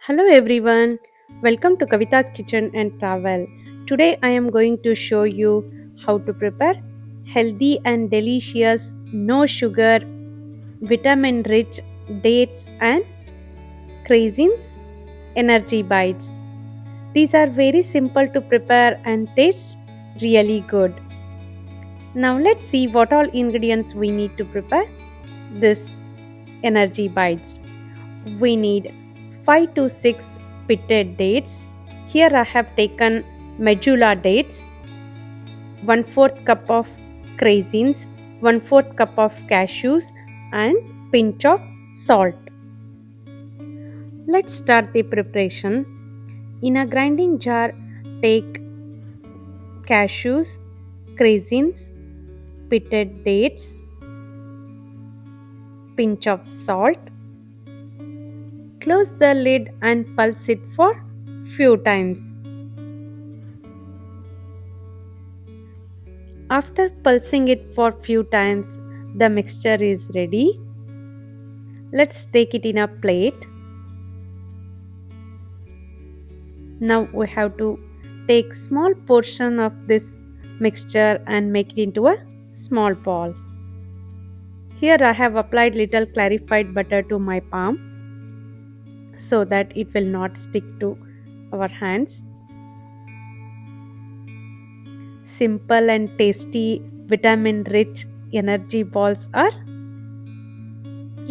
Hello everyone, welcome to Kavita's Kitchen and Travel. Today I am going to show you how to prepare healthy and delicious, no sugar, vitamin rich dates and Craisins Energy Bites. These are very simple to prepare and taste really good. Now let's see what all ingredients we need to prepare this energy bites. We need 5 to 6 pitted dates. Here I have taken medulla dates, 1/4 cup of craisins, 1/4 cup of cashews and pinch of salt. Let's start the preparation. In a grinding jar, take cashews, craisins, pitted dates, pinch of salt. Close the lid and pulse it for few times. After pulsing it for few times, the mixture is ready. Let's take it in a plate. Now we have to take small portion of this mixture and make it into a small balls. Here I have applied little clarified butter to my palm so that it will not stick to our hands. Simple and tasty vitamin rich energy balls are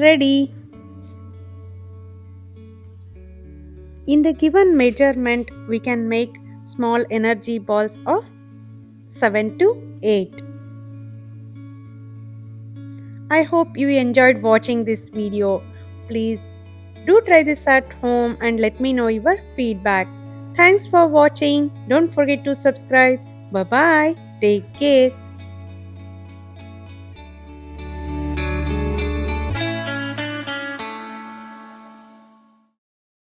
ready. In the given measurement, we can make small energy balls of 7 to 8. I hope you enjoyed watching this video. Please do try this at home and let me know your feedback. Thanks for watching. Don't forget to subscribe. Bye bye. Take care.